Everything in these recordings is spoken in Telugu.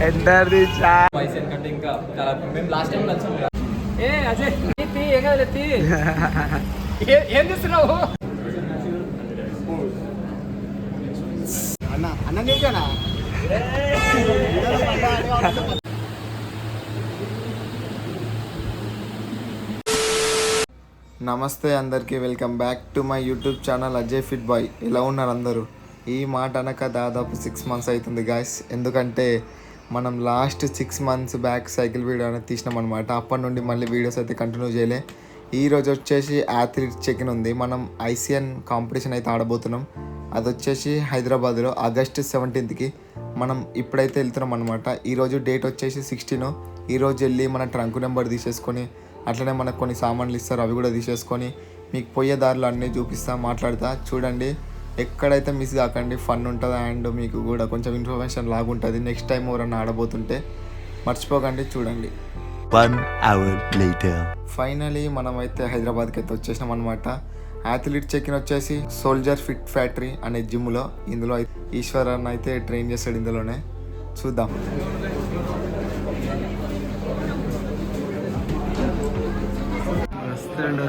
ఎంటర్ ది వయసు ఎందుకంటే ఇంకా చాలా మేము లాస్ట్ టైం వచ్చాం కదా. ఏ అజయ్ ఏం కదా ఏం చేస్తున్నావు అన్న అన్న నీకేనా? నమస్తే అందరికీ, welcome back to my YouTube channel Ajay fit boy. ఎలా ఉన్నారు అందరూ? ఈ మాట అనక దాదాపు 6 months అవుతుంది గాయస్. ఎందుకంటే మనం last 6 months back cycle video అనేది తీసినాం అనమాట. అప్పటి నుండి మళ్ళీ వీడియోస్ అయితే కంటిన్యూ చేయలే. ఈరోజు వచ్చేసి అథ్లీట్ చెక్-ఇన్ ఉంది. మనం ఐసిఎన్ కాంపిటీషన్ అయితే ఆడబోతున్నాం. అది వచ్చేసి హైదరాబాద్లో ఆగస్ట్ 17th మనం ఇప్పుడైతే వెళ్తున్నాం అనమాట. ఈరోజు డేట్ వచ్చేసి 16. ఈరోజు వెళ్ళి మన ట్రంక్ నెంబర్ తీసేసుకొని అట్లనే మనకు కొన్ని సామాన్లు ఇస్తారు, అవి కూడా తీసేసుకొని మీకు పోయే దారిలో అన్నీ చూపిస్తా, మాట్లాడతా. చూడండి, ఎక్కడైతే మిస్ కాకండి. ఫన్ ఉంటుంది అండ్ మీకు కూడా కొంచెం ఇన్ఫర్మేషన్ లాగుంటుంది. నెక్స్ట్ టైం ఎవరన్నా ఆడబోతుంటే మర్చిపోకండి, చూడండి. 1 hour later. ఫైనలీ మనమైతే హైదరాబాద్కి అయితే వచ్చేసినాం అనమాట. అథ్లీట్ చెక్-ఇన్ వచ్చేసి సోల్జర్ ఫిట్ ఫ్యాక్టరీ అనే జిమ్లో. ఇందులో ఈశ్వర్ అన్న అయితే ట్రైన్ చేస్తాడు. ఇందులోనే చూద్దాం. వస్తుండు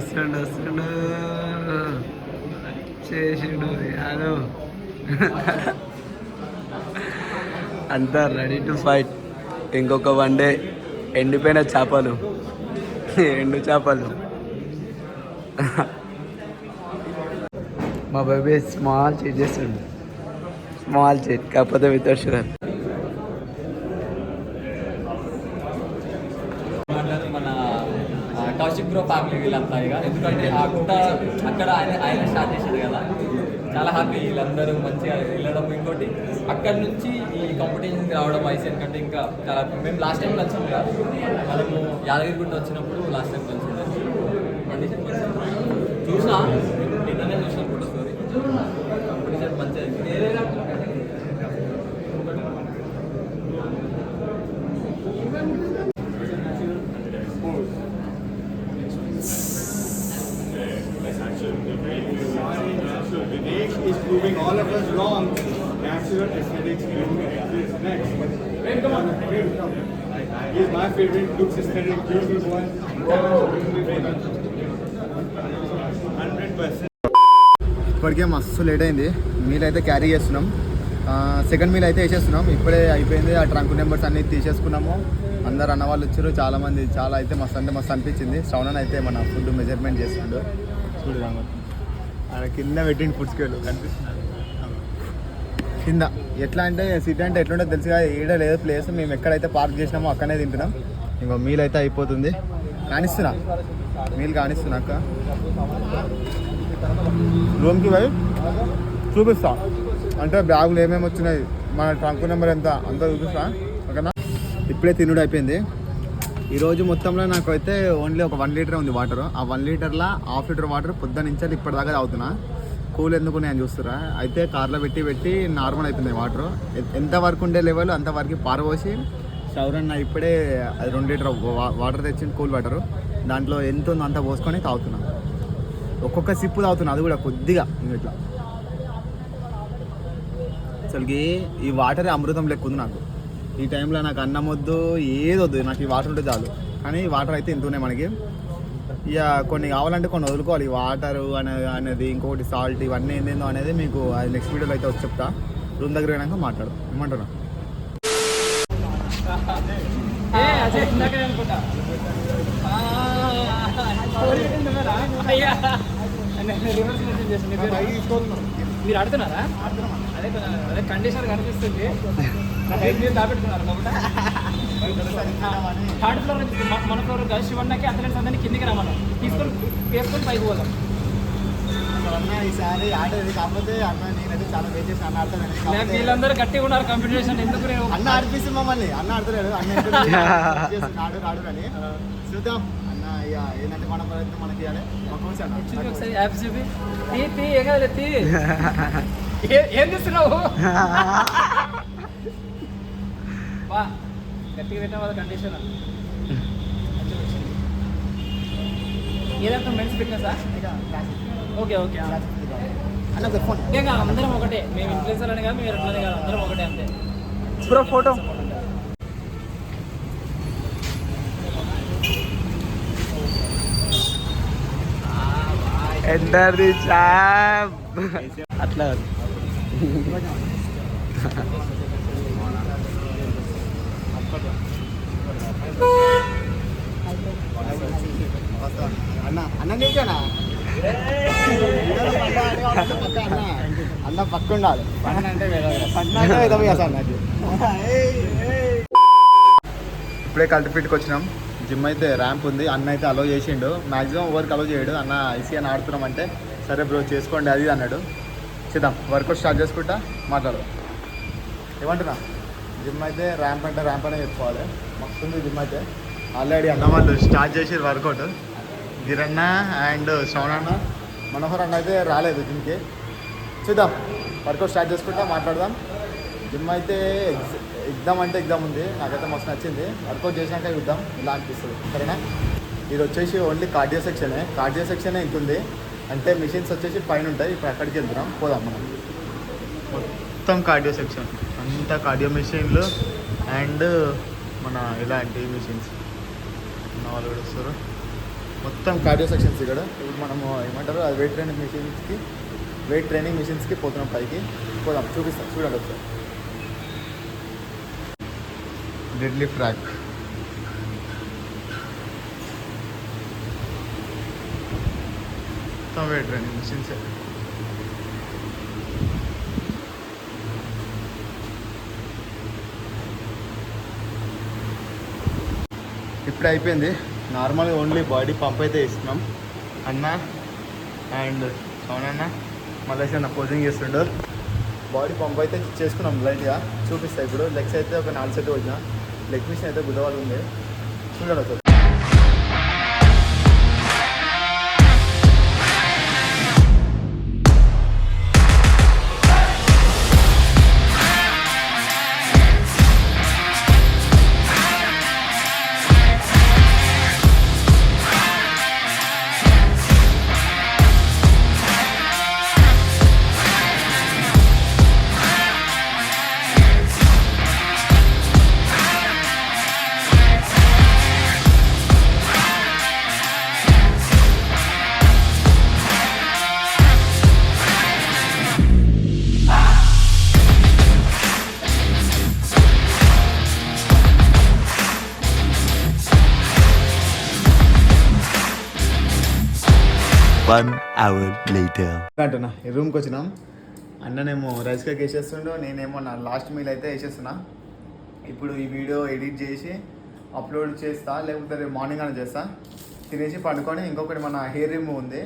చేసిండు హలో. అంతా రెడీ టు ఫైట్. ఇంకొక 1 day ఎండిపోయిన చేపలు, ఎండు చేపలు. మా బాబీ స్మాల్ చేట్ చేస్తుండు, స్మాల్ చేట్, కాకపోతే without sugar. Kaushik bro family వీళ్ళంతా ఇక, ఎందుకంటే ఆ గుట్ట అక్కడ ఆయన స్టార్ట్ చేశాడు కదా. చాలా హ్యాపీ వీళ్ళందరూ మంచిగా వెళ్ళడం. ఇంకోటి అక్కడ నుంచి ఈ కాంపిటీషన్కి రావడం ఐసీఎన్ కంటే ఇంకా చాలా. మేము లాస్ట్ టైం వచ్చాం కదా, మనము యాదగిరిగుట్ట వచ్చినప్పుడు లాస్ట్ టైం కలిసిండే కండిషన్ చూసా, నిన్ననే చూసిన ఫోటో స్టోరీ. కంపిటీషన్ మంచిగా. Is proving all of us wrong. Natural aesthetics is next. Come on, come. He's my favorite. Looks aesthetic, beautiful one. 100%. ఇప్పటికే మస్తు లేట్ అయింది. మీల్ అయితే క్యారీ చేస్తున్నాం. సెకండ్ మీల్ అయితే వేసేస్తున్నాం. ఇప్పుడే అయిపోయింది. ఆ ట్రంక్ నెంబర్స్ అన్నీ తీసేసుకున్నాము. అందరు అన్న వాళ్ళు వచ్చారు, చాలామంది. చాలా అయితే మస్తు అంటే మస్తు అనిపించింది. శ్రవణన్ అయితే మన ఫుడ్ మెజర్మెంట్ చేస్తుండో చూడు. ఆయన కింద పెట్టింది ఫుడ్ స్కేల్ కనిపిస్తుంది కింద. ఎట్లా అంటే సిటీ అంటే ఎట్లుంటే తెలుసుగా, ఏడ లేదు ప్లేస్. మేము ఎక్కడైతే పార్క్ చేసినామో అక్కడనే తింటున్నాం. ఇంకో మీల్ అయితే అయిపోతుంది. కానిస్తున్నా మీల్ కానిస్తున్నాక రూమ్కి పోయి చూపిస్తా. అంటే బ్యాగులు ఏమేమి వచ్చినాయి, మన ట్రంక్ నెంబర్ ఎంత అంతా చూపిస్తా. ఓకేనా? ఇప్పుడే తినుడు అయిపోయింది. ఈరోజు మొత్తంలో నాకు అయితే ఓన్లీ ఒక 1 లీటర్ ఉంది వాటర్. ఆ 1 లీటర్లో 1/2 లీటర్ వాటర్ పొద్దున్న నుంచి ఇప్పటిదాకా తాగుతున్నా. కూల్ ఎందుకు నేను చూస్తున్నా. అయితే కార్లో పెట్టి నార్మల్ అయిపోయింది వాటర్. ఎంతవరకు ఉండే లెవెల్ అంతవరకు పారబోసి షవరన్న ఇప్పుడే అది 2 లీటర్ వాటర్ తెచ్చింది, కూల్ వాటర్. దాంట్లో ఎంత ఉందో అంత పోసుకొని తాగుతున్నా. ఒక్కొక్క సిప్పు తాగుతున్నా, అది కూడా కొద్దిగా. ఇట్లా అసలుకి ఈ వాటరే అమృతం లెక్క ఉంది నాకు. ఈ టైంలో నాకు అన్నం వద్దు, ఏదొద్దు, నాకు ఈ వాటర్ ఉంటే చాలు. కానీ ఈ వాటర్ అయితే ఇంత ఉన్నాయి మనకి. ఇక కొన్ని కావాలంటే కొన్ని వదులుకోవాలి. ఈ వాటర్ అనేది, ఇంకొకటి సాల్ట్, ఇవన్నీ ఏందేందో అనేది మీకు అది నెక్స్ట్ వీడియోలో అయితే వచ్చి చెప్తా. రూమ్ దగ్గర అయినాక మాట్లాడు. ఏమంటున్నా? మీరు ఆడుతున్నారా? అదే కండిషన్ కనిపిస్తుంది. దాపెట్టుకున్నారు థర్డ్ ఫ్లోర్, మన ఫ్లోర్ కాదు. శివన్నకి అథ్లెట్స్ అందరినీ కిందికి రమ్మను, తీసుకొని వేసుకొని పైకి పోదాం. అన్న ఈసారి ఆడేది, కాకపోతే అన్న నేనైతే చాలా వెయిట్ చేసి అన్న ఆడతాను. వీళ్ళందరూ గట్టిగా ఉన్నారు కాంపిటీషన్. ఎందుకు అన్న ఆడిపిస్తే మమ్మల్ని, అన్న ఆడతాడు. అన్న ఆడు కానీ చూద్దాం. అన్న ఇక ఏంటంటే మన ప్రయత్నం మనకి ఇవ్వాలి. ఒకసారి యాప్ చూపి ఏం చేస్తున్నావు? బా గట్టిగా పెట్టిన వాళ్ళ కండిషన్ ఏదంతా మెన్స్ ఫిట్నెసా? ఓకే ఓకే అన్న ఫోన్. ఇంకా అందరం ఒకటే. మేము ఇన్ఫ్లుయెన్సర్ అని కాదు, మేము ఎట్లనే కాదు, అందరం ఒకటే అంతే. Bro photo enter the chap. అట్లా అన్న అన్న నీకేనా అన్న పక్క ఉండాలి. ఇప్పుడే కల్టిఫిట్కి వచ్చినాం. జిమ్ అయితే ర్యాంప్ ఉంది. అన్న అయితే అలో చేసిండు. మ్యాక్సిమం వర్క్ అలో చేయడు. అన్న ఐసీ అని ఆడుతున్నాం అంటే సరే బ్రో చేసుకోండి అది అన్నాడు. చేద్దాం వర్కౌట్ స్టార్ట్ చేసుకుంటా మాట్లాడదాం. ఏమంటున్నా జిమ్ అయితే ర్యాంప్ అంటే ర్యాంప్ అనే చెప్పుకోవాలి. మస్తుంది జిమ్ అయితే. ఆల్రెడీ అన్న వాళ్ళు స్టార్ట్ చేసి వర్కౌట్. గిరన్న అండ్ శ్రవణన్న మనోహర్ అన్న అయితే రాలేదు జిమ్కి. చూద్దాం వర్కౌట్ స్టార్ట్ చేసుకుంటా మాట్లాడదాం. జిమ్ అయితే ఎగ్జామ్ అంటే ఎగ్జామ్ ఉంది. నాకైతే మస్తు నచ్చింది. వర్కౌట్ చేసినాక చూద్దాం ఇలా అనిపిస్తుంది. సరేనా. ఇది వచ్చేసి ఓన్లీ కార్డియో సెక్షనే. కార్డియో సెక్షనే ఇంత ఉంది. అంటే మిషన్స్ వచ్చేసి పైన ఉంటాయి. ఇప్పుడు అక్కడికి వెళ్తున్నాం. పోదాం మనం. మొత్తం కార్డియో సెక్షన్ అంతా కార్డియో మిషన్లు అండ్ మన ఇలాంటి మిషన్స్ ఉన్న వాళ్ళు కూడా వస్తారు. మొత్తం కార్డియో సెక్షన్స్ ఇక్కడ. ఇప్పుడు మనము ఏమంటారు అది వెయిట్ ట్రైనింగ్ మిషన్స్కి పోతున్నాం పైకి. పోదాం చూపిస్తాం చూడండి ఒకసారి. డెడ్ లిఫ్ట్ ర్యాక్ మొత్తం వెయిట్ ట్రైనింగ్ మిషన్సే. ఇప్పుడే అయిపోయింది. నార్మల్గా ఓన్లీ బాడీ పంప్ అయితే ఇస్తున్నాం. అన్న అండ్ అవునన్న మళ్ళీ అన్న పోజింగ్ చేస్తుండో. బాడీ పంప్ అయితే చేసుకున్నాం లైట్గా. చూపిస్తాయి ఇప్పుడు. లెగ్స్ అయితే ఒక 4 సెట్ వచ్చిన. లెగ్ మిషన్ అయితే గుద్దవాళ్ళు ఉంది. చూడండి సార్. One hour later. అంటున్నా ఈ రూమ్కి వచ్చినాం. అన్ననేమో రైస్ కేక్ వేసేస్తుండో, నేనేమో నా లాస్ట్ మీల్ అయితే వేసేస్తున్నా. ఇప్పుడు ఈ వీడియో ఎడిట్ చేసి అప్లోడ్ చేస్తా, లేకపోతే రేపు మార్నింగ్ అని చేస్తా. తినేసి పండుకొని ఇంకొకటి మన హెయిర్ రిమూవ్ ఉంది.